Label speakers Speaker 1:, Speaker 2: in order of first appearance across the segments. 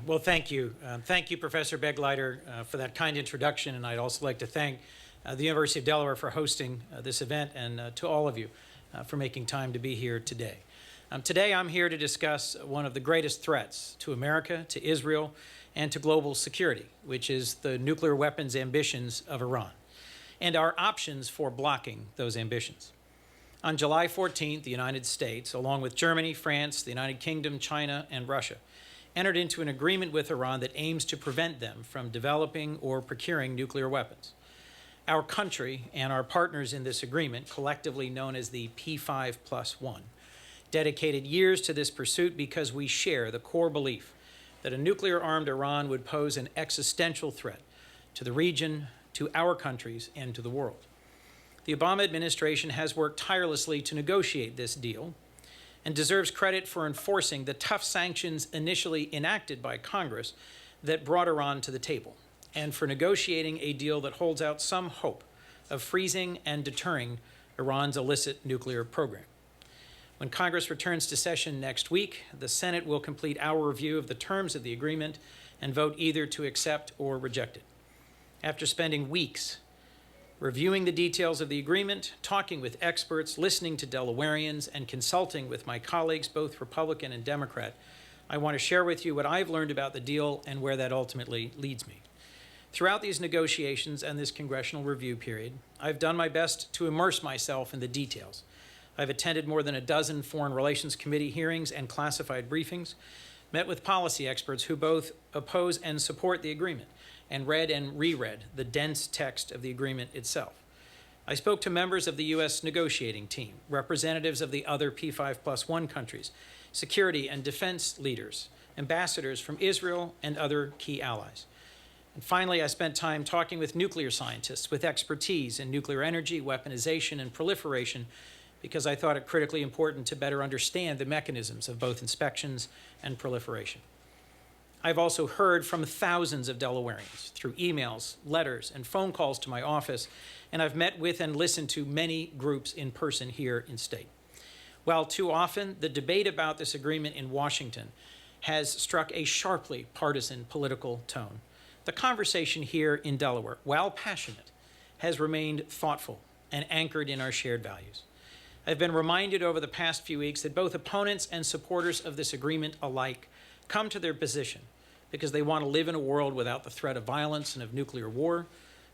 Speaker 1: Well, thank you. Thank you, Professor Begleiter, for that kind introduction. And I'd also like to thank the University of Delaware for hosting this event, and to all of you for making time to be here today. Today, I'm here to discuss one of the greatest threats to America, to Israel, and to global security, which is the nuclear weapons ambitions of Iran, and our options for blocking those ambitions. On July 14th, the United States, along with Germany, France, the United Kingdom, China, and Russia, entered into an agreement with Iran that aims to prevent them from developing or procuring nuclear weapons. Our country and our partners in this agreement, collectively known as the P5+1, dedicated years to this pursuit because we share the core belief that a nuclear-armed Iran would pose an existential threat to the region, to our countries, and to the world. The Obama administration has worked tirelessly to negotiate this deal and deserves credit for enforcing the tough sanctions initially enacted by Congress that brought Iran to the table, and for negotiating a deal that holds out some hope of freezing and deterring Iran's illicit nuclear program. When Congress returns to session next week, the Senate will complete our review of the terms of the agreement and vote either to accept or reject it. After spending weeks reviewing the details of the agreement, talking with experts, listening to Delawareans, and consulting with my colleagues, both Republican and Democrat, I want to share with you what I've learned about the deal and where that ultimately leads me. Throughout these negotiations and this congressional review period, I've done my best to immerse myself in the details. I've attended more than a dozen Foreign Relations Committee hearings and classified briefings, met with policy experts who both oppose and support the agreement, and read and reread the dense text of the agreement itself. I spoke to members of the U.S. negotiating team, representatives of the other P5+1 countries, security and defense leaders, ambassadors from Israel and other key allies. And finally, I spent time talking with nuclear scientists with expertise in nuclear energy, weaponization, and proliferation, because I thought it critically important to better understand the mechanisms of both inspections and proliferation. I've also heard from thousands of Delawareans through emails, letters, and phone calls to my office, and I've met with and listened to many groups in person here in state. While too often the debate about this agreement in Washington has struck a sharply partisan political tone, the conversation here in Delaware, while passionate, has remained thoughtful and anchored in our shared values. I've been reminded over the past few weeks that both opponents and supporters of this agreement alike come to their position because they want to live in a world without the threat of violence and of nuclear war,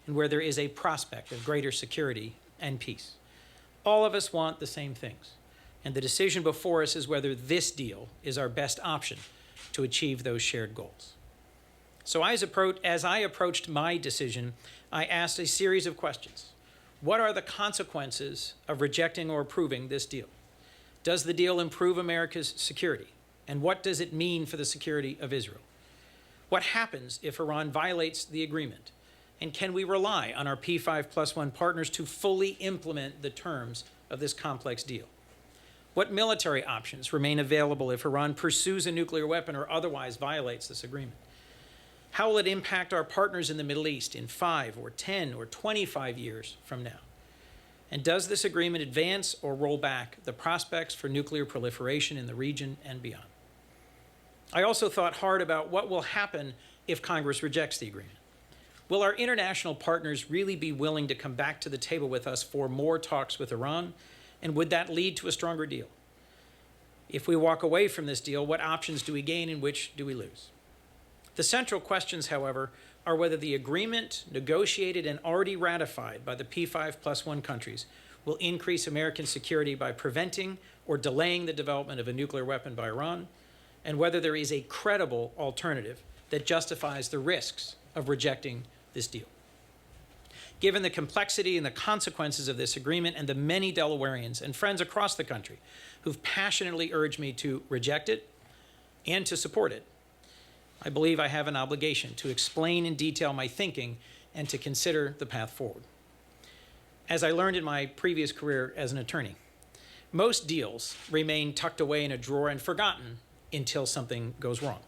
Speaker 1: and where there is a prospect of greater security and peace. All of us want the same things, and the decision before us is whether this deal is our best option to achieve those shared goals. So as I approached my decision, I asked a series of questions. What are the consequences of rejecting or approving this deal? Does the deal improve America's security? And what does it mean for the security of Israel? What happens if Iran violates the agreement? And can we rely on our P5+1 partners to fully implement the terms of this complex deal? What military options remain available if Iran pursues a nuclear weapon or otherwise violates this agreement? How will it impact our partners in the Middle East in 5 or 10 or 25 years from now? And does this agreement advance or roll back the prospects for nuclear proliferation in the region and beyond? I also thought hard about what will happen if Congress rejects the agreement. Will our international partners really be willing to come back to the table with us for more talks with Iran? And would that lead to a stronger deal? If we walk away from this deal, what options do we gain and which do we lose? The central questions, however, are whether the agreement negotiated and already ratified by the P5+1 countries will increase American security by preventing or delaying the development of a nuclear weapon by Iran, and whether there is a credible alternative that justifies the risks of rejecting this deal. Given the complexity and the consequences of this agreement and the many Delawareans and friends across the country who've passionately urged me to reject it and to support it, I believe I have an obligation to explain in detail my thinking and to consider the path forward. As I learned in my previous career as an attorney, most deals remain tucked away in a drawer and forgotten until something goes wrong.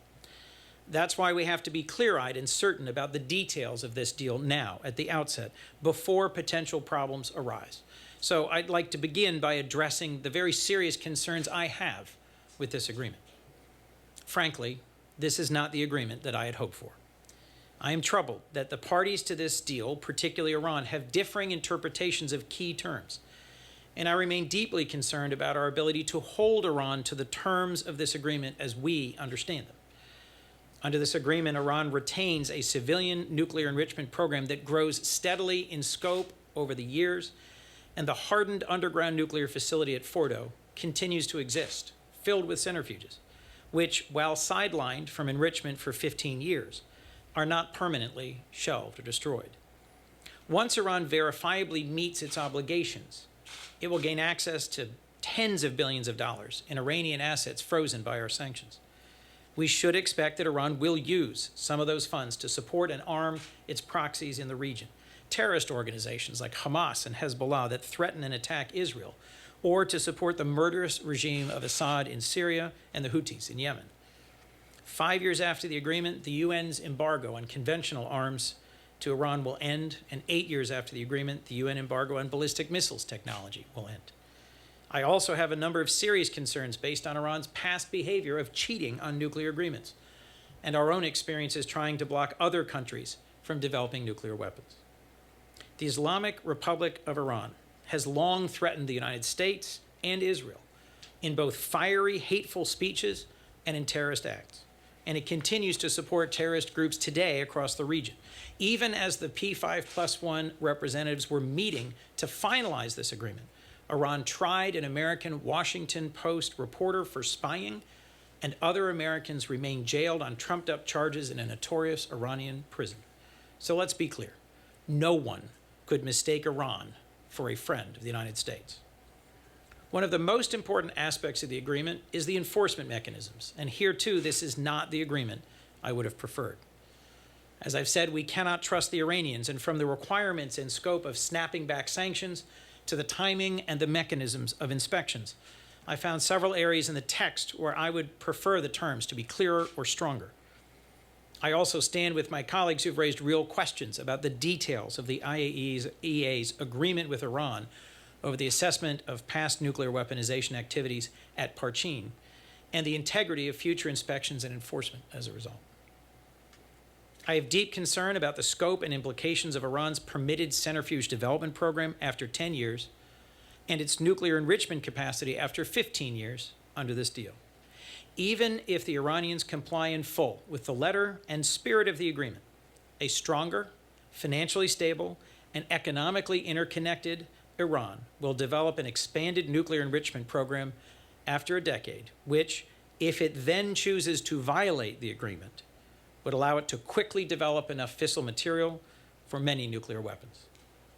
Speaker 1: That's why we have to be clear-eyed and certain about the details of this deal now, at the outset, before potential problems arise. So I'd like to begin by addressing the very serious concerns I have with this agreement. Frankly, This is not the agreement that I had hoped for. I am troubled that the parties to this deal, particularly Iran, have differing interpretations of key terms. And I remain deeply concerned about our ability to hold Iran to the terms of this agreement as we understand them. Under this agreement, Iran retains a civilian nuclear enrichment program that grows steadily in scope over the years, and the hardened underground nuclear facility at Fordo continues to exist, filled with centrifuges, which, while sidelined from enrichment for 15 years, are not permanently shelved or destroyed. Once Iran verifiably meets its obligations, it will gain access to tens of billions of dollars in Iranian assets frozen by our sanctions. We should expect that Iran will use some of those funds to support and arm its proxies in the region, terrorist organizations like Hamas and Hezbollah that threaten and attack Israel, or to support the murderous regime of Assad in Syria and the Houthis in Yemen. 5 years after the agreement, the UN's embargo on conventional arms to Iran will end, and 8 years after the agreement, the UN embargo on ballistic missiles technology will end. I also have a number of serious concerns based on Iran's past behavior of cheating on nuclear agreements and our own experiences trying to block other countries from developing nuclear weapons. The Islamic Republic of Iran has long threatened the United States and Israel in both fiery, hateful speeches and in terrorist acts. And it continues to support terrorist groups today across the region. Even as the P5+1 representatives were meeting to finalize this agreement, Iran tried an American Washington Post reporter for spying, and other Americans remain jailed on trumped-up charges in a notorious Iranian prison. So let's be clear. No one could mistake Iran for a friend of the United States. One of the most important aspects of the agreement is the enforcement mechanisms, and here too, this is not the agreement I would have preferred. As I've said, we cannot trust the Iranians, and from the requirements and scope of snapping back sanctions to the timing and the mechanisms of inspections, I found several areas in the text where I would prefer the terms to be clearer or stronger. I also stand with my colleagues who've raised real questions about the details of the IAEA's agreement with Iran over the assessment of past nuclear weaponization activities at Parchin and the integrity of future inspections and enforcement as a result. I have deep concern about the scope and implications of Iran's permitted centrifuge development program after 10 years and its nuclear enrichment capacity after 15 years under this deal. Even if the Iranians comply in full with the letter and spirit of the agreement, a stronger, financially stable, and economically interconnected Iran will develop an expanded nuclear enrichment program after a decade, which, if it then chooses to violate the agreement, would allow it to quickly develop enough fissile material for many nuclear weapons.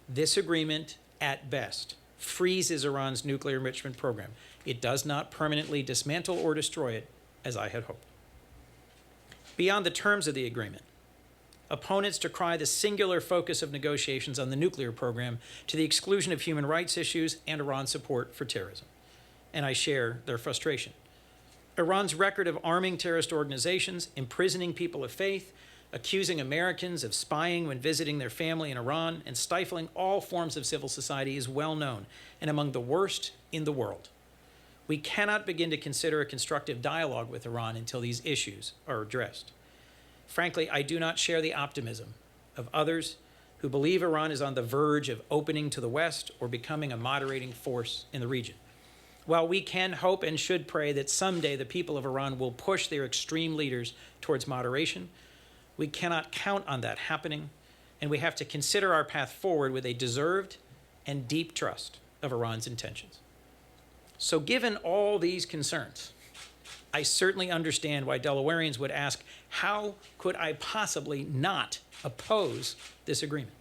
Speaker 1: This agreement, at best, freezes Iran's nuclear enrichment program. It does not permanently dismantle or destroy it, as I had hoped. Beyond the terms of the agreement, opponents decry the singular focus of negotiations on the nuclear program to the exclusion of human rights issues and Iran's support for terrorism. And I share their frustration. Iran's record of arming terrorist organizations, imprisoning people of faith, accusing Americans of spying when visiting their family in Iran, and stifling all forms of civil society is well known and among the worst in the world. We cannot begin to consider a constructive dialogue with Iran until these issues are addressed. Frankly, I do not share the optimism of others who believe Iran is on the verge of opening to the West or becoming a moderating force in the region. While we can hope and should pray that someday the people of Iran will push their extreme leaders towards moderation, we cannot count on that happening, and we have to consider our path forward with a deserved and deep trust of Iran's intentions. So given all these concerns, I certainly understand why Delawareans would ask, how could I possibly not oppose this agreement?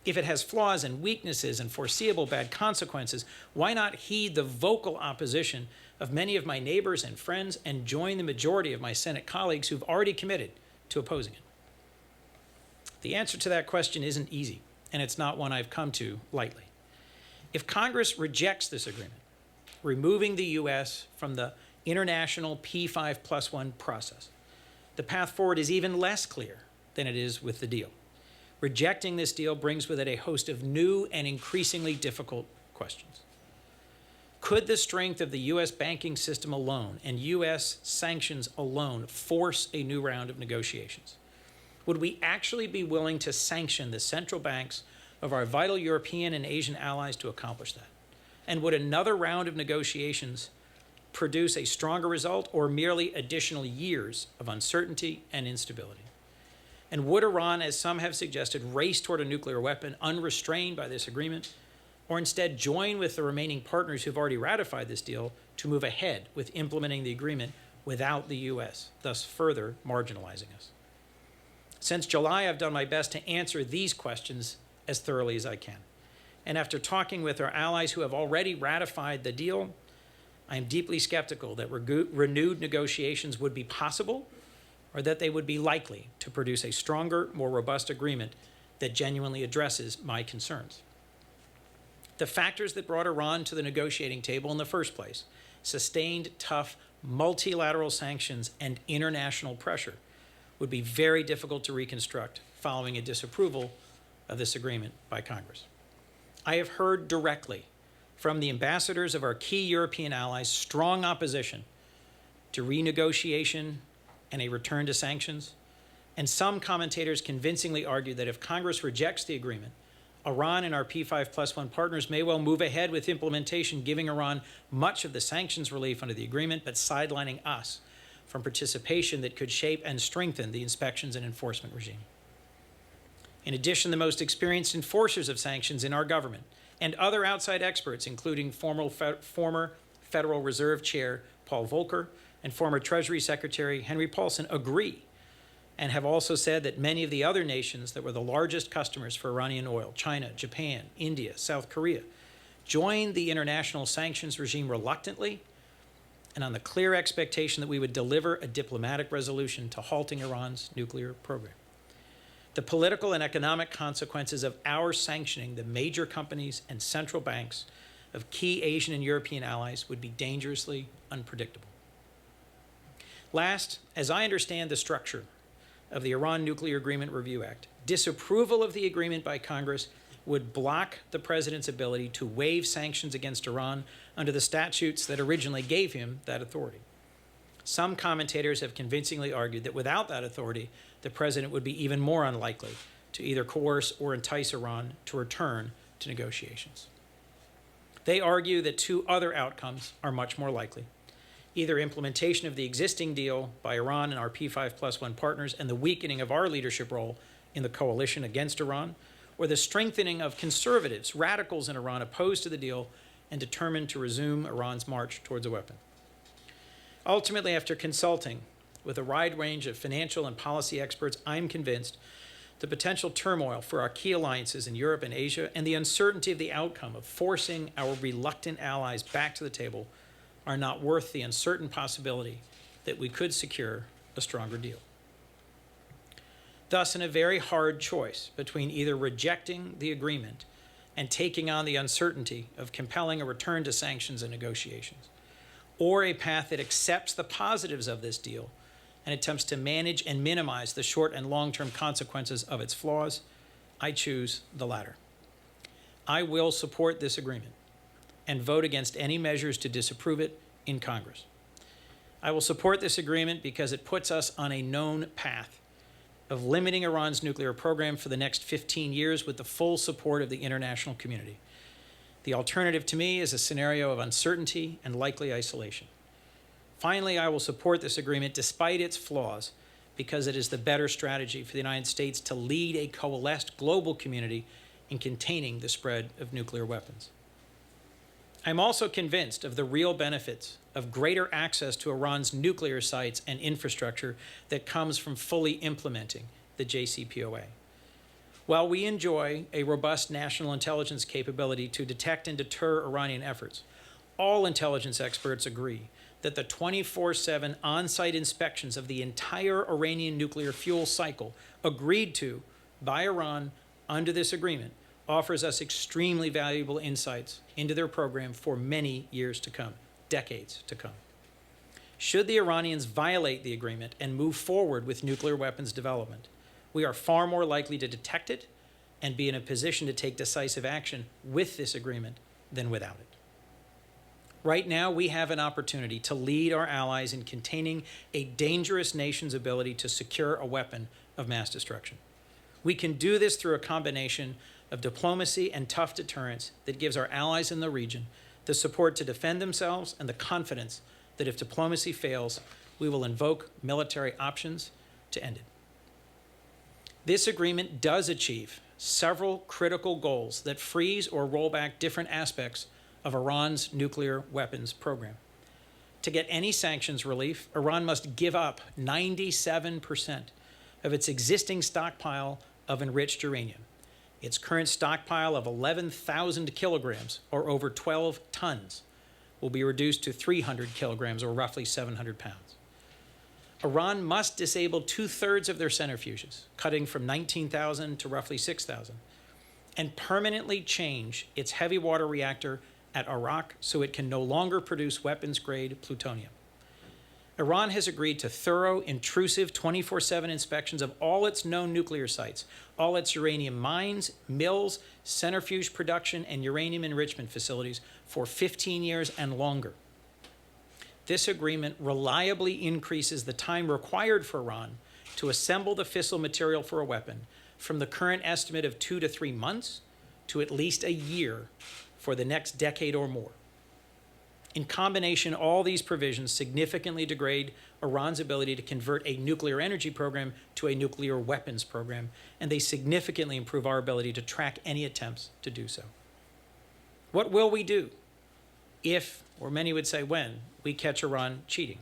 Speaker 1: If it has flaws and weaknesses and foreseeable bad consequences, why not heed the vocal opposition of many of my neighbors and friends and join the majority of my Senate colleagues who've already committed to opposing it? The answer to that question isn't easy, and it's not one I've come to lightly. If Congress rejects this agreement, removing the U.S. from the international P5+1 process, the path forward is even less clear than it is with the deal. Rejecting this deal brings with it a host of new and increasingly difficult questions. Could the strength of the U.S. banking system alone and U.S. sanctions alone force a new round of negotiations? Would we actually be willing to sanction the central banks of our vital European and Asian allies to accomplish that? And would another round of negotiations produce a stronger result or merely additional years of uncertainty and instability? And would Iran, as some have suggested, race toward a nuclear weapon unrestrained by this agreement, or instead join with the remaining partners who've already ratified this deal to move ahead with implementing the agreement without the U.S., thus further marginalizing us? Since July, I've done my best to answer these questions as thoroughly as I can. And after talking with our allies who have already ratified the deal, I am deeply skeptical that renewed negotiations would be possible or that they would be likely to produce a stronger, more robust agreement that genuinely addresses my concerns. The factors that brought Iran to the negotiating table in the first place, sustained, tough, multilateral sanctions and international pressure, would be very difficult to reconstruct following a disapproval of this agreement by Congress. I have heard directly from the ambassadors of our key European allies strong opposition to renegotiation and a return to sanctions, and some commentators convincingly argue that if Congress rejects the agreement, Iran and our P5+1 partners may well move ahead with implementation, giving Iran much of the sanctions relief under the agreement, but sidelining us from participation that could shape and strengthen the inspections and enforcement regime. In addition, the most experienced enforcers of sanctions in our government and other outside experts, including former Federal Reserve Chair Paul Volcker and former Treasury Secretary Henry Paulson, agree and have also said that many of the other nations that were the largest customers for Iranian oil, China, Japan, India, South Korea, joined the international sanctions regime reluctantly and on the clear expectation that we would deliver a diplomatic resolution to halting Iran's nuclear program. The political and economic consequences of our sanctioning the major companies and central banks of key Asian and European allies would be dangerously unpredictable. Last, as I understand the structure of the Iran Nuclear Agreement Review Act, disapproval of the agreement by Congress would block the president's ability to waive sanctions against Iran under the statutes that originally gave him that authority. Some commentators have convincingly argued that without that authority, the president would be even more unlikely to either coerce or entice Iran to return to negotiations. They argue that two other outcomes are much more likely: either implementation of the existing deal by Iran and our P5+1 partners and the weakening of our leadership role in the coalition against Iran, or the strengthening of conservatives, radicals in Iran opposed to the deal and determined to resume Iran's march towards a weapon. Ultimately, after consulting with a wide range of financial and policy experts, I'm convinced the potential turmoil for our key alliances in Europe and Asia and the uncertainty of the outcome of forcing our reluctant allies back to the table are not worth the uncertain possibility that we could secure a stronger deal. Thus, in a very hard choice between either rejecting the agreement and taking on the uncertainty of compelling a return to sanctions and negotiations, or a path that accepts the positives of this deal and attempts to manage and minimize the short and long-term consequences of its flaws, I choose the latter. I will support this agreement and vote against any measures to disapprove it in Congress. I will support this agreement because it puts us on a known path of limiting Iran's nuclear program for the next 15 years with the full support of the international community. The alternative to me is a scenario of uncertainty and likely isolation. Finally, I will support this agreement despite its flaws because it is the better strategy for the United States to lead a coalesced global community in containing the spread of nuclear weapons. I'm also convinced of the real benefits of greater access to Iran's nuclear sites and infrastructure that comes from fully implementing the JCPOA. While we enjoy a robust national intelligence capability to detect and deter Iranian efforts, all intelligence experts agree that the 24/7 on-site inspections of the entire Iranian nuclear fuel cycle agreed to by Iran under this agreement offers us extremely valuable insights into their program for many years to come, decades to come. Should the Iranians violate the agreement and move forward with nuclear weapons development, we are far more likely to detect it and be in a position to take decisive action with this agreement than without it. Right now, we have an opportunity to lead our allies in containing a dangerous nation's ability to secure a weapon of mass destruction. We can do this through a combination of diplomacy and tough deterrence that gives our allies in the region the support to defend themselves and the confidence that if diplomacy fails, we will invoke military options to end it. This agreement does achieve several critical goals that freeze or roll back different aspects of Iran's nuclear weapons program. To get any sanctions relief, Iran must give up 97% of its existing stockpile of enriched uranium. Its current stockpile of 11,000 kilograms, or over 12 tons, will be reduced to 300 kilograms, or roughly 700 pounds. Iran must disable 2/3 of their centrifuges, cutting from 19,000 to roughly 6,000, and permanently change its heavy water reactor at Arak so it can no longer produce weapons-grade plutonium. Iran has agreed to thorough, intrusive 24/7 inspections of all its known nuclear sites, all its uranium mines, mills, centrifuge production, and uranium enrichment facilities for 15 years and longer. This agreement reliably increases the time required for Iran to assemble the fissile material for a weapon from the current estimate of 2 to 3 months to at least a year for the next decade or more. In combination, all these provisions significantly degrade Iran's ability to convert a nuclear energy program to a nuclear weapons program, and they significantly improve our ability to track any attempts to do so. What will we do if, or many would say when, we catch Iran cheating?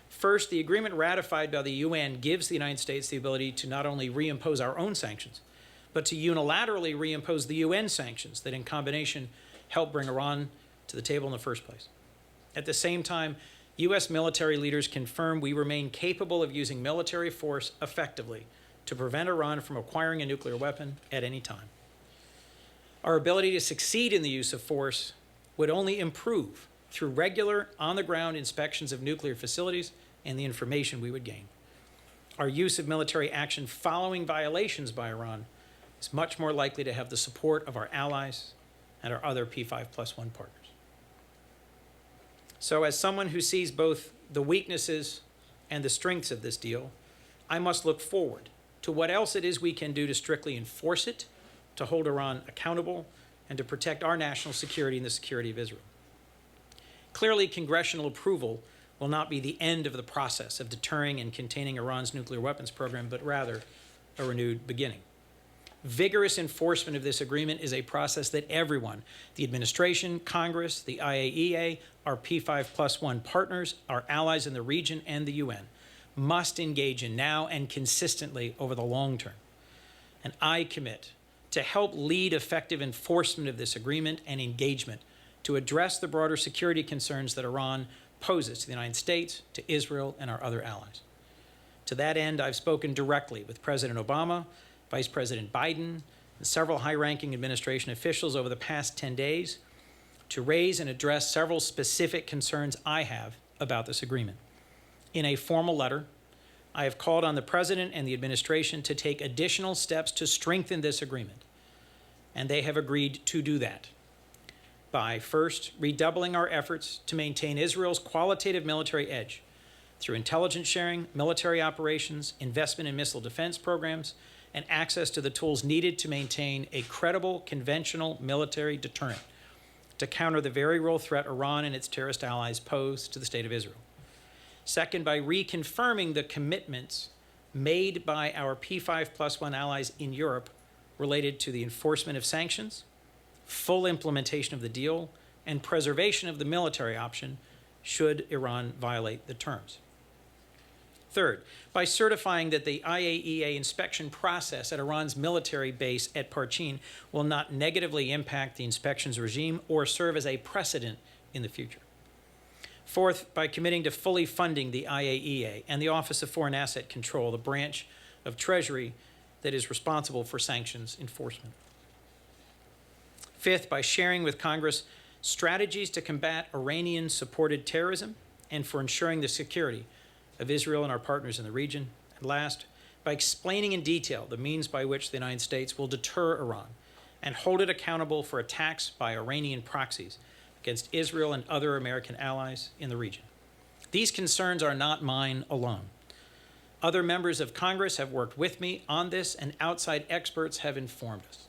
Speaker 1: First, the agreement ratified by the UN gives the United States the ability to not only reimpose our own sanctions, but to unilaterally reimpose the UN sanctions that in combination help bring Iran to the table in the first place. At the same time, U.S. military leaders confirm we remain capable of using military force effectively to prevent Iran from acquiring a nuclear weapon at any time. Our ability to succeed in the use of force would only improve through regular, on-the-ground inspections of nuclear facilities and the information we would gain. Our use of military action following violations by Iran is much more likely to have the support of our allies and our other P5+1 partners. So as someone who sees both the weaknesses and the strengths of this deal, I must look forward to what else it is we can do to strictly enforce it, to hold Iran accountable, and to protect our national security and the security of Israel. Clearly, congressional approval will not be the end of the process of deterring and containing Iran's nuclear weapons program, but rather a renewed beginning. Vigorous enforcement of this agreement is a process that everyone, the administration, Congress, the IAEA, our P5+1 partners, our allies in the region, and the UN, must engage in now and consistently over the long term. And I commit to help lead effective enforcement of this agreement and engagement to address the broader security concerns that Iran poses to the United States, to Israel, and our other allies. To that end, I've spoken directly with President Obama, Vice President Biden, and several high-ranking administration officials over the past 10 days to raise and address several specific concerns I have about this agreement. In a formal letter, I have called on the President and the administration to take additional steps to strengthen this agreement, and they have agreed to do that by, first, redoubling our efforts to maintain Israel's qualitative military edge through intelligence sharing, military operations, investment in missile defense programs, and access to the tools needed to maintain a credible conventional military deterrent to counter the very real threat Iran and its terrorist allies pose to the state of Israel. Second, by reconfirming the commitments made by our P5+1 allies in Europe related to the enforcement of sanctions, full implementation of the deal, and preservation of the military option should Iran violate the terms. Third, by certifying that the IAEA inspection process at Iran's military base at Parchin will not negatively impact the inspections regime or serve as a precedent in the future. Fourth, by committing to fully funding the IAEA and the Office of Foreign Asset Control, the branch of Treasury that is responsible for sanctions enforcement. Fifth, by sharing with Congress strategies to combat Iranian-supported terrorism and for ensuring the security of Israel and our partners in the region. And last, by explaining in detail the means by which the United States will deter Iran and hold it accountable for attacks by Iranian proxies against Israel and other American allies in the region. These concerns are not mine alone. Other members of Congress have worked with me on this, and outside experts have informed us.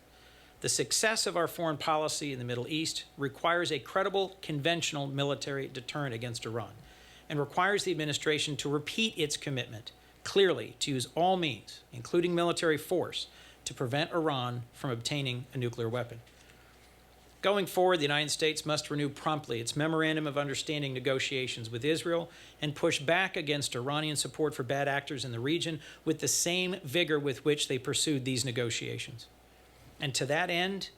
Speaker 1: The success of our foreign policy in the Middle East requires a credible conventional military deterrent against Iran, and requires the administration to repeat its commitment clearly to use all means, including military force, to prevent Iran from obtaining a nuclear weapon. Going forward, the United States must renew promptly its Memorandum of Understanding negotiations with Israel and push back against Iranian support for bad actors in the region with the same vigor with which they pursued these negotiations. And to that end,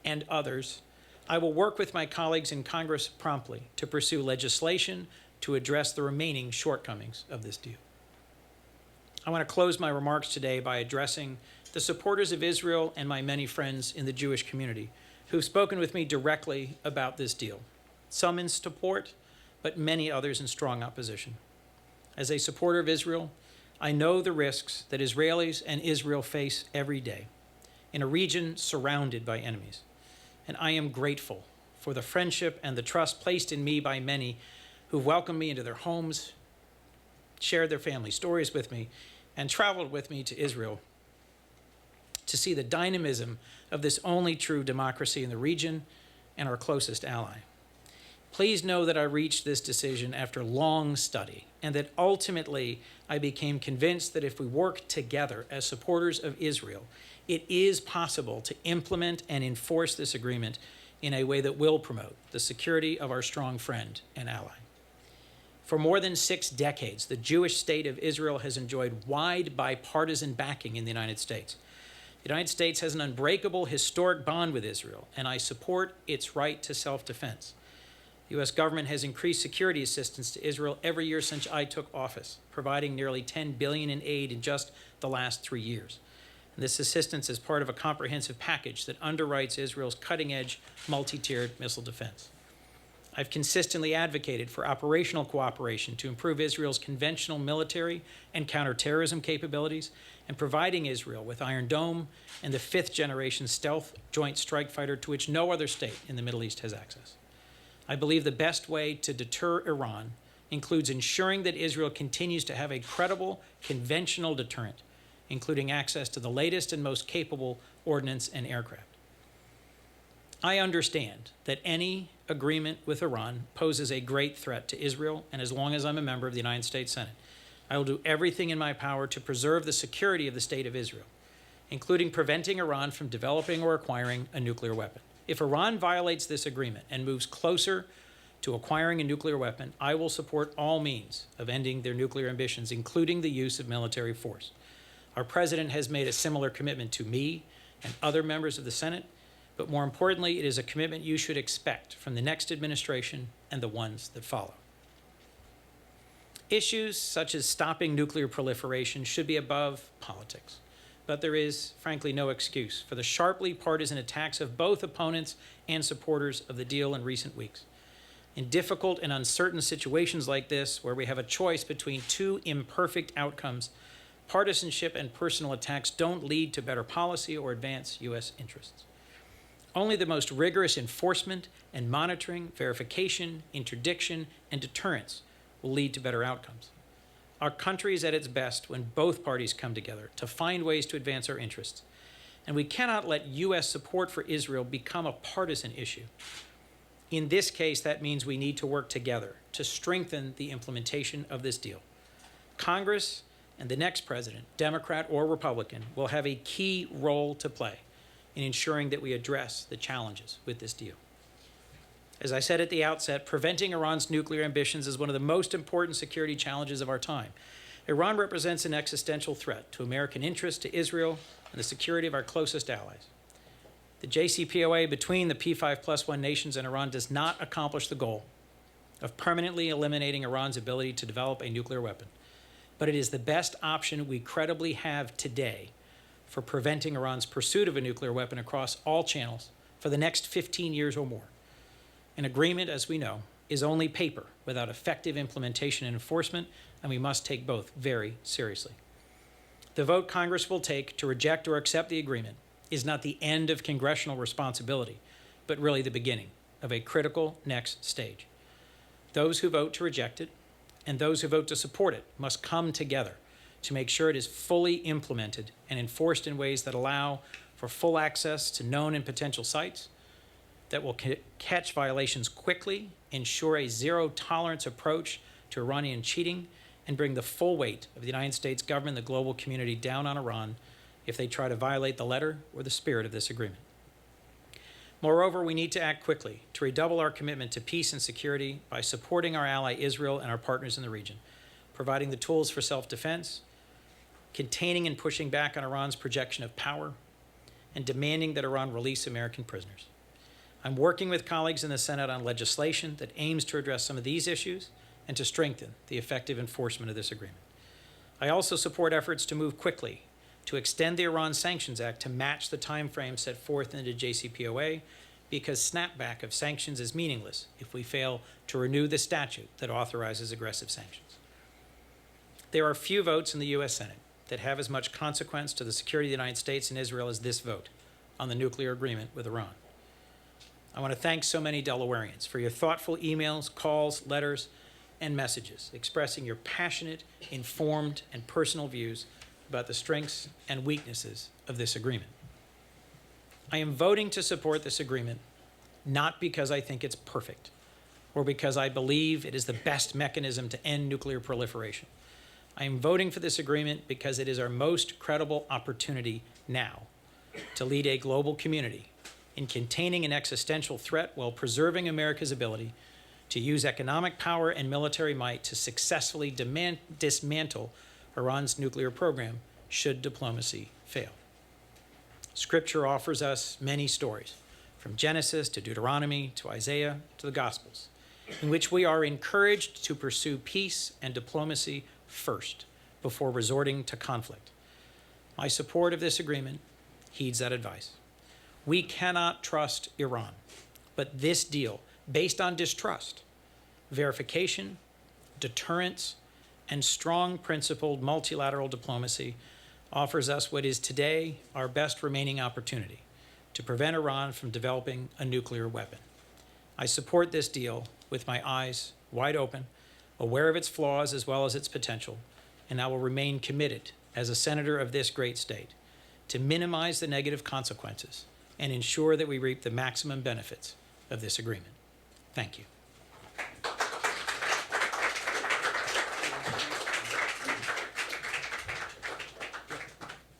Speaker 1: and others, I will work with my colleagues in Congress promptly to pursue legislation to address the remaining shortcomings of this deal. I want to close my remarks today by addressing the supporters of Israel and my many friends in the Jewish community who've spoken with me directly about this deal, some in support, but many others in strong opposition. As a supporter of Israel, I know the risks that Israelis and Israel face every day in a region surrounded by enemies, and I am grateful for the friendship and the trust placed in me by many who welcomed me into their homes, shared their family stories with me, and traveled with me to Israel to see the dynamism of this only true democracy in the region and our closest ally. Please know that I reached this decision after long study, and that ultimately I became convinced that if we work together as supporters of Israel, it is possible to implement and enforce this agreement in a way that will promote the security of our strong friend and ally. For more than 6 decades, the Jewish state of Israel has enjoyed wide bipartisan backing in the United States. The United States has an unbreakable historic bond with Israel, and I support its right to self-defense. The U.S. government has increased security assistance to Israel every year since I took office, providing nearly $10 billion in aid in just the last 3 years. And this assistance is part of a comprehensive package that underwrites Israel's cutting-edge, multi-tiered missile defense. I've consistently advocated for operational cooperation to improve Israel's conventional military and counterterrorism capabilities, and providing Israel with Iron Dome and the 5th-generation stealth joint strike fighter to which no other state in the Middle East has access. I believe the best way to deter Iran includes ensuring that Israel continues to have a credible conventional deterrent, including access to the latest and most capable ordnance and aircraft. I understand that any agreement with Iran poses a great threat to Israel, and as long as I'm a member of the United States Senate, I will do everything in my power to preserve the security of the state of Israel, including preventing Iran from developing or acquiring a nuclear weapon. If Iran violates this agreement and moves closer to acquiring a nuclear weapon, I will support all means of ending their nuclear ambitions, including the use of military force. Our president has made a similar commitment to me and other members of the Senate, but more importantly, it is a commitment you should expect from the next administration and the ones that follow. Issues such as stopping nuclear proliferation should be above politics, but there is, frankly, no excuse for the sharply partisan attacks of both opponents and supporters of the deal in recent weeks. In difficult and uncertain situations like this, where we have a choice between 2 imperfect outcomes, partisanship and personal attacks don't lead to better policy or advance U.S. interests. Only the most rigorous enforcement and monitoring, verification, interdiction, and deterrence will lead to better outcomes. Our country is at its best when both parties come together to find ways to advance our interests, and we cannot let U.S. support for Israel become a partisan issue. In this case, that means we need to work together to strengthen the implementation of this deal. Congress and the next president, Democrat or Republican, will have a key role to play in ensuring that we address the challenges with this deal. As I said at the outset, preventing Iran's nuclear ambitions is one of the most important security challenges of our time. Iran represents an existential threat to American interests, to Israel, and the security of our closest allies. The JCPOA between the P5+1 nations and Iran does not accomplish the goal of permanently eliminating Iran's ability to develop a nuclear weapon, but it is the best option we credibly have today for preventing Iran's pursuit of a nuclear weapon across all channels for the next 15 years or more. An agreement, as we know, is only paper without effective implementation and enforcement, and we must take both very seriously. The vote Congress will take to reject or accept the agreement is not the end of congressional responsibility, but really the beginning. of a critical next stage. Those who vote to reject it and those who vote to support it must come together to make sure it is fully implemented and enforced in ways that allow for full access to known and potential sites, that will catch violations quickly, ensure a zero-tolerance approach to Iranian cheating, and bring the full weight of the United States government and the global community down on Iran if they try to violate the letter or the spirit of this agreement. Moreover, we need to act quickly to redouble our commitment to peace and security by supporting our ally Israel and our partners in the region, providing the tools for self-defense, containing and pushing back on Iran's projection of power, and demanding that Iran release American prisoners. I'm working with colleagues in the Senate on legislation that aims to address some of these issues and to strengthen the effective enforcement of this agreement. I also support efforts to move quickly to extend the Iran Sanctions Act to match the time frame set forth in the JCPOA, because snapback of sanctions is meaningless if we fail to renew the statute that authorizes aggressive sanctions. There are few votes in the U.S. Senate that have as much consequence to the security of the United States and Israel as this vote on the nuclear agreement with Iran. I want to thank so many Delawareans for your thoughtful emails, calls, letters, and messages expressing your passionate, informed, and personal views about the strengths and weaknesses of this agreement. I am voting to support this agreement not because I think it's perfect or because I believe it is the best mechanism to end nuclear proliferation. I am voting for this agreement because it is our most credible opportunity now to lead a global community in containing an existential threat while preserving America's ability to use economic power and military might to successfully dismantle Iran's nuclear program should diplomacy fail. Scripture offers us many stories, from Genesis to Deuteronomy to Isaiah to the Gospels, in which we are encouraged to pursue peace and diplomacy first before resorting to conflict. My support of this agreement heeds that advice. We cannot trust Iran, but this deal, based on distrust, verification, deterrence, and strong principled multilateral diplomacy, offers us what is today our best remaining opportunity to prevent Iran from developing a nuclear weapon. I support this deal with my eyes wide open, aware of its flaws as well as its potential, and I will remain committed as a senator of this great state to minimize the negative consequences and ensure that we reap the maximum benefits of this agreement. Thank you.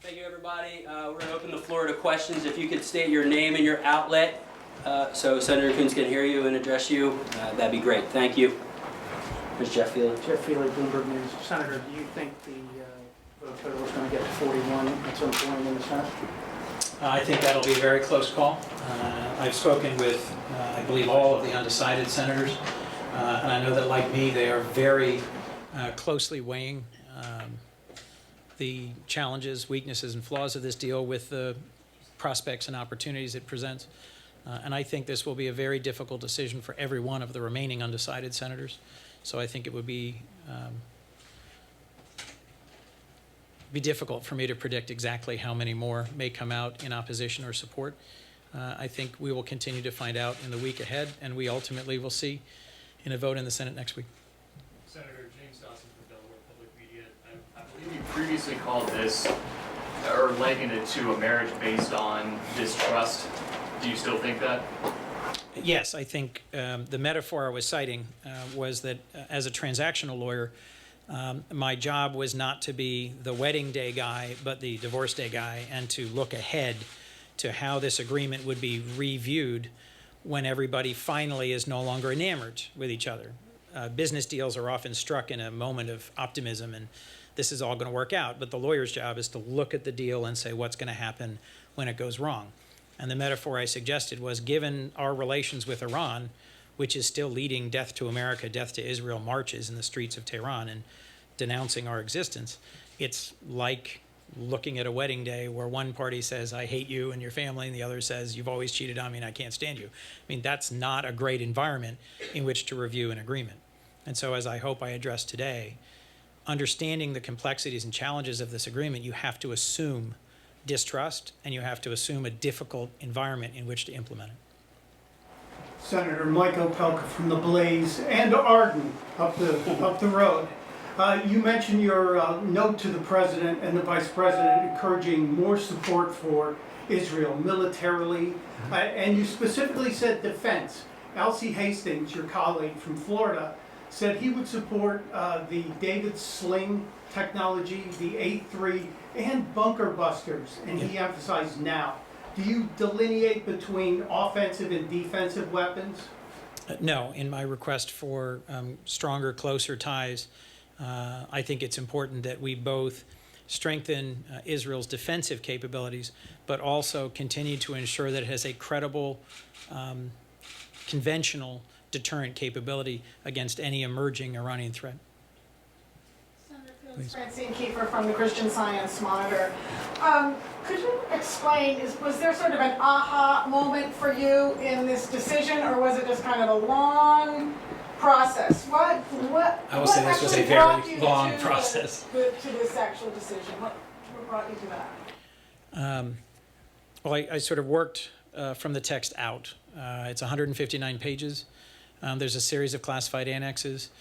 Speaker 2: Thank you, everybody. We're going to open the floor to questions. If you could state your name and your outlet so Senator Coons can hear you and address you, that'd be great. Thank you. Ms. Jeff Feely.
Speaker 3: Jeff Feely, Bloomberg News. Senator, do you think the vote total is going to get to 41 at some point in the Senate?
Speaker 1: I think that'll be a very close call. I've spoken with, I believe, all of the undecided senators, and I know that, like me, they are very closely weighing the challenges, weaknesses, and flaws of this deal with the prospects and opportunities it presents. And I think this will be a very difficult decision for every one of the remaining undecided senators. So I think it would be difficult for me to predict exactly how many more may come out in opposition or support. I think we will continue to find out in the week ahead, and we ultimately will see in a vote in the Senate next week.
Speaker 4: Senator James Dawson from Delaware Public Media. I believe you previously called this, or likened it to a marriage based on distrust. Do you still think that?
Speaker 1: Yes, I think the metaphor I was citing was that as a transactional lawyer, my job was not to be the wedding day guy, but the divorce day guy, and to look ahead to how this agreement would be reviewed when everybody finally is no longer enamored with each other. Business deals are often struck in a moment of optimism, and this is all going to work out. But the lawyer's job is to look at the deal and say what's going to happen when it goes wrong. And the metaphor I suggested was, given our relations with Iran, which is still leading death to America, death to Israel marches in the streets of Tehran and denouncing our existence, it's like looking at a wedding day where one party says, I hate you and your family, and the other says, you've always cheated on me and I can't stand you. I mean, that's not a great environment in which to review an agreement. And so, as I hope I addressed today, understanding the complexities and challenges of this agreement, you have to assume distrust, and you have to assume a difficult environment in which to implement it.
Speaker 3: Senator Mike Opelka from the Blaze and Arden up the road. You mentioned your note to the President and the Vice President encouraging more support for Israel militarily, and you specifically said defense. Elsie Hastings, your colleague from Florida, said he would support the David Sling technology, the A3, and bunker busters, and he emphasized now. Do you delineate between offensive and defensive weapons?
Speaker 1: No, in my request for stronger, closer ties, I think it's important that we both strengthen Israel's defensive capabilities, but also continue to ensure that it has a credible, conventional deterrent capability against any emerging Iranian threat.
Speaker 5: Senator Coons, Francine Kiefer from the Christian Science Monitor. Could you explain, was there sort of an aha moment for you in this decision, or was it just kind of a long process?
Speaker 1: I will say this was a very long process.
Speaker 5: To this actual decision? What brought you to that?
Speaker 1: Well, I sort of worked from the text out. It's 159 pages. There's a series of classified annexes.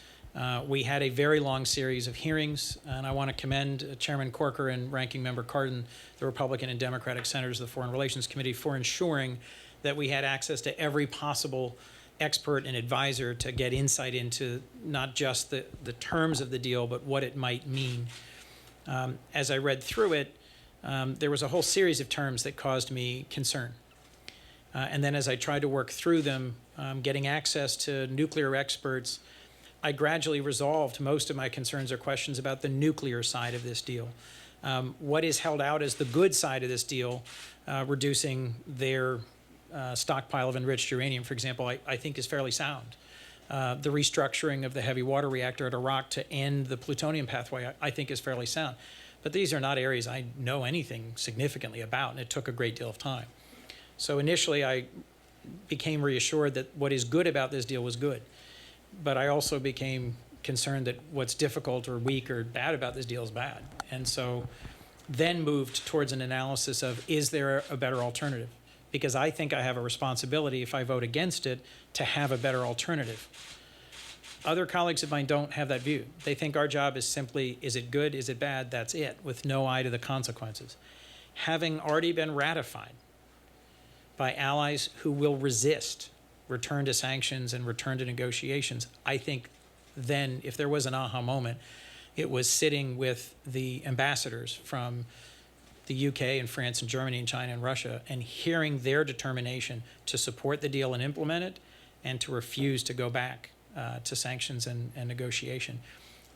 Speaker 1: We had a very long series of hearings, and I want to commend Chairman Corker and Ranking Member Cardin, the Republican and Democratic senators of the Foreign Relations Committee, for ensuring that we had access to every possible expert and advisor to get insight into not just the terms of the deal, but what it might mean. As I read through it, there was a whole series of terms that caused me concern. And then as I tried to work through them, getting access to nuclear experts, I gradually resolved most of my concerns or questions about the nuclear side of this deal. What is held out as the good side of this deal, reducing their stockpile of enriched uranium, for example, I think is fairly sound. The restructuring of the heavy water reactor at Iraq to end the plutonium pathway, I think is fairly sound. But these are not areas I know anything significantly about, and it took a great deal of time. So initially, I became reassured that what is good about this deal was good. But I also became concerned that what's difficult or weak or bad about this deal is bad. And so then moved towards an analysis of, is there a better alternative? Because I think I have a responsibility, if I vote against it, to have a better alternative. Other colleagues of mine don't have that view. They think our job is simply, is it good, is it bad, that's it, with no eye to the consequences. Having already been ratified by allies who will resist return to sanctions and return to negotiations, I think then, if there was an aha moment, it was sitting with the ambassadors from the UK and France and Germany and China and Russia and hearing their determination to support the deal and implement it and to refuse to go back to sanctions and negotiation.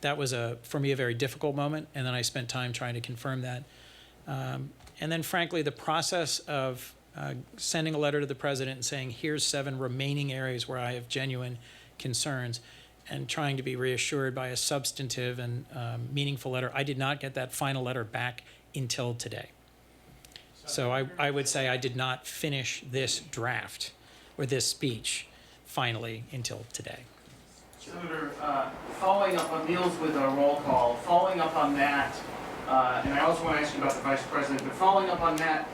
Speaker 1: That was, for me, a very difficult moment, and then I spent time trying to confirm that. And then, frankly, the process of sending a letter to the president and saying, here's 7 remaining areas where I have genuine concerns, and trying to be reassured by a substantive and meaningful letter. I did not get that final letter back until today. So I would say I did not finish this draft or this speech finally until today.
Speaker 6: Senator, following up on Neil's with a roll call, following up on that, and I also want to ask you about the Vice President, but following up on that,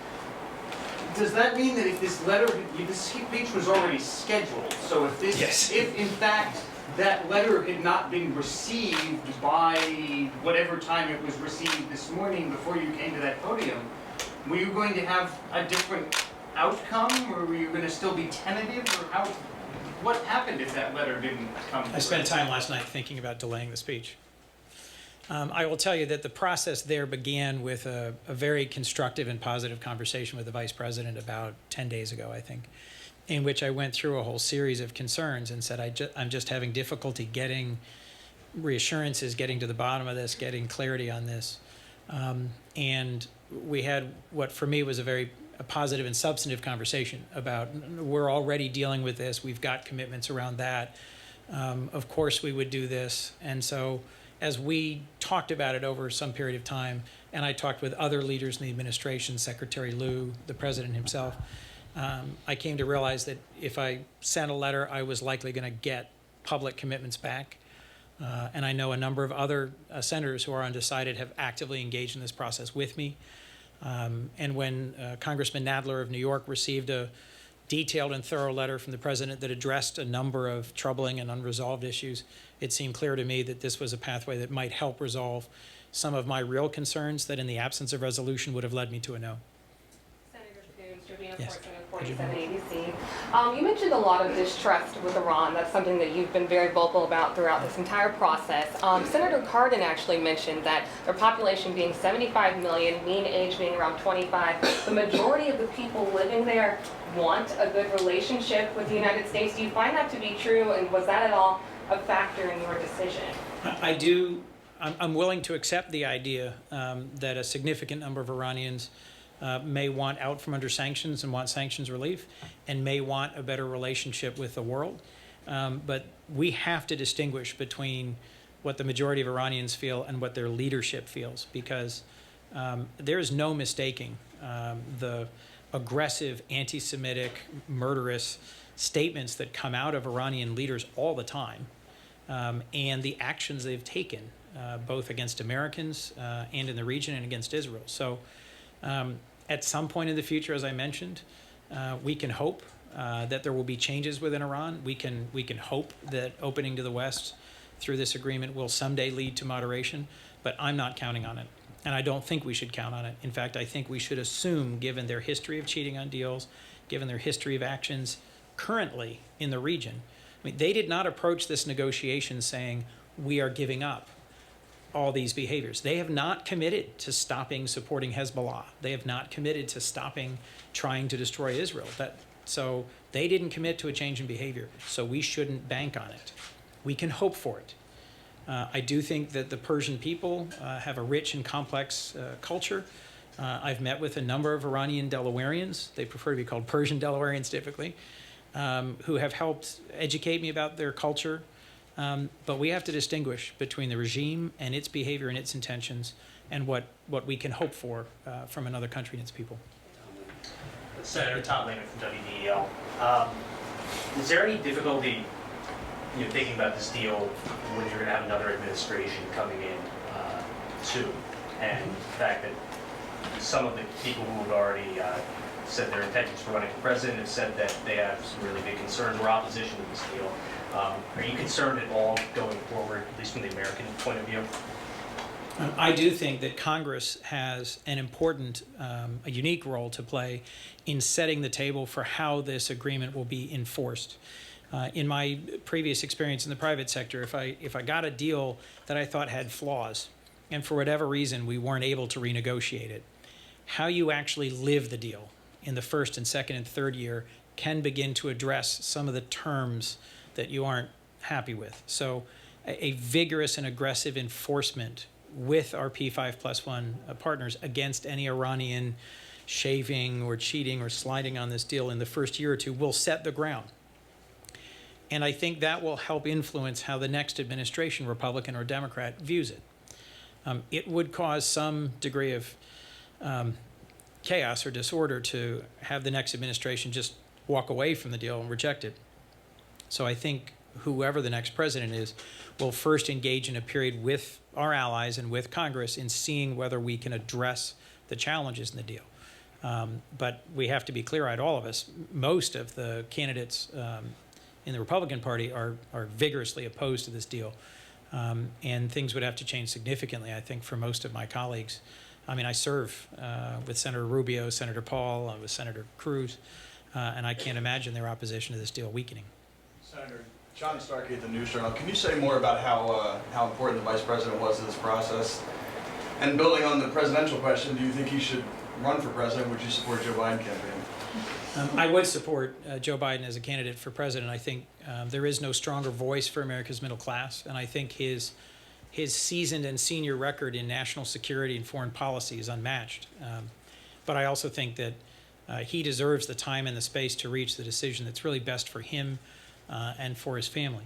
Speaker 6: does that mean that if this letter, this speech was already scheduled, so if this,
Speaker 1: Yes.
Speaker 6: if in fact that letter had not been received by whatever time it was received this morning before you came to that podium, were you going to have a different outcome, or were you going to still be tentative, or how, what happened if that letter didn't come?
Speaker 1: I spent time last night thinking about delaying the speech. I will tell you that the process there began with a very constructive and positive conversation with the Vice President about 10 days ago, I think, in which I went through a whole series of concerns and said, I'm just having difficulty getting reassurances, getting to the bottom of this, getting clarity on this. And we had what for me was a positive and substantive conversation about, we're already dealing with this, we've got commitments around that. Of course we would do this. And so as we talked about it over some period of time, and I talked with other leaders in the administration, Secretary Lew, the president himself, I came to realize that if I sent a letter, I was likely going to get public commitments back. And I know a number of other senators who are undecided have actively engaged in this process with me. And when Congressman Nadler of New York received a detailed and thorough letter from the president that addressed a number of troubling and unresolved issues, it seemed clear to me that this was a pathway that might help resolve some of my real concerns that in the absence of resolution would have led me to a no.
Speaker 7: Senator Coons, Jovina
Speaker 1: Yes.
Speaker 7: Portman, 47 ABC. You mentioned a lot of distrust with Iran. That's something that you've been very vocal about throughout this entire process. Senator Cardin actually mentioned that their population being 75 million, mean age being around 25, the majority of the people living there want a good relationship with the United States. Do you find that to be true, and was that at all a factor in your decision?
Speaker 1: I do. I'm willing to accept the idea that a significant number of Iranians may want out from under sanctions and want sanctions relief and may want a better relationship with the world. But we have to distinguish between what the majority of Iranians feel and what their leadership feels, because there is no mistaking the aggressive, anti-Semitic, murderous statements that come out of Iranian leaders all the time, and the actions they've taken, both against Americans and in the region and against Israel. So at some point in the future, as I mentioned, we can hope that there will be changes within Iran. We can hope that opening to the West through this agreement will someday lead to moderation, but I'm not counting on it. And I don't think we should count on it. In fact, I think we should assume, given their history of cheating on deals, given their history of actions currently in the region, I mean, they did not approach this negotiation saying, we are giving up all these behaviors. They have not committed to stopping supporting Hezbollah. They have not committed to stopping trying to destroy Israel. So they didn't commit to a change in behavior. So we shouldn't bank on it. We can hope for it. I do think that the Persian people have a rich and complex culture. I've met with a number of Iranian Delawareans. They prefer to be called Persian Delawareans typically, who have helped educate me about their culture. But we have to distinguish between the regime and its behavior and its intentions and what we can hope for from another country and its people.
Speaker 8: Senator Tom Lehman from WDEL. Is there any difficulty thinking about this deal when you're going to have another administration coming in soon, and the fact that some of the people who have already said their intentions for running for president have said that they have some really big concerns or opposition to this deal? Are you concerned at all going forward, at least from the American point of view?
Speaker 1: I do think that Congress has an important, a unique role to play in setting the table for how this agreement will be enforced. In my previous experience in the private sector, if I got a deal that I thought had flaws, and for whatever reason we weren't able to renegotiate it, how you actually live the deal in the first and second and third year can begin to address some of the terms that you aren't happy with. So a vigorous and aggressive enforcement with our P5+1 partners against any Iranian shaving or cheating or sliding on this deal in the first year or two will set the ground. And I think that will help influence how the next administration, Republican or Democrat, views it. It would cause some degree of chaos or disorder to have the next administration just walk away from the deal and reject it. So I think whoever the next president is will first engage in a period with our allies and with Congress in seeing whether we can address the challenges in the deal. But we have to be clear-eyed, all of us. Most of the candidates in the Republican Party are vigorously opposed to this deal. And things would have to change significantly, I think, for most of my colleagues. I mean, I serve with Senator Rubio, Senator Paul, with Senator Cruz, and I can't imagine their opposition to this deal weakening.
Speaker 9: Senator John Starkey at the News Journal. Can you say more about how important the Vice President was to this process? And building on the presidential question, do you think he should run for president? Would you support Joe Biden campaign?
Speaker 1: I would support Joe Biden as a candidate for president. I think there is no stronger voice for America's middle class, and I think his seasoned and senior record in national security and foreign policy is unmatched. But I also think that he deserves the time and the space to reach the decision that's really best for him and for his family.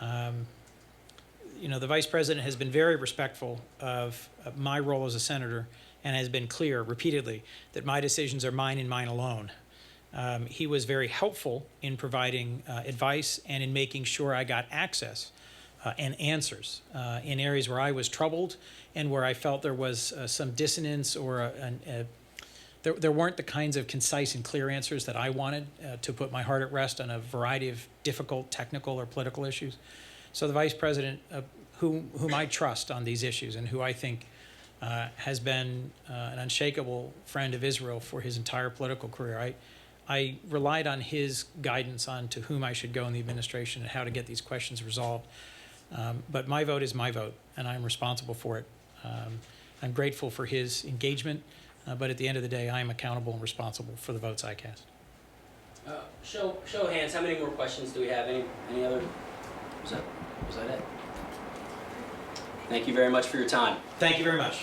Speaker 1: The Vice President has been very respectful of my role as a senator and has been clear repeatedly that my decisions are mine and mine alone. He was very helpful in providing advice and in making sure I got access and answers in areas where I was troubled and where I felt there was some dissonance or there weren't the kinds of concise and clear answers that I wanted to put my heart at rest on a variety of difficult technical or political issues. So the Vice President, whom I trust on these issues and who I think has been an unshakable friend of Israel for his entire political career, I relied on his guidance on to whom I should go in the administration and how to get these questions resolved. But my vote is my vote, and I'm responsible for it. I'm grateful for his engagement, but at the end of the day, I am accountable and responsible for the votes I cast.
Speaker 2: Show of hands, how many more questions do we have? Any other? Was that it? Thank you very much for your time.
Speaker 1: Thank you very much.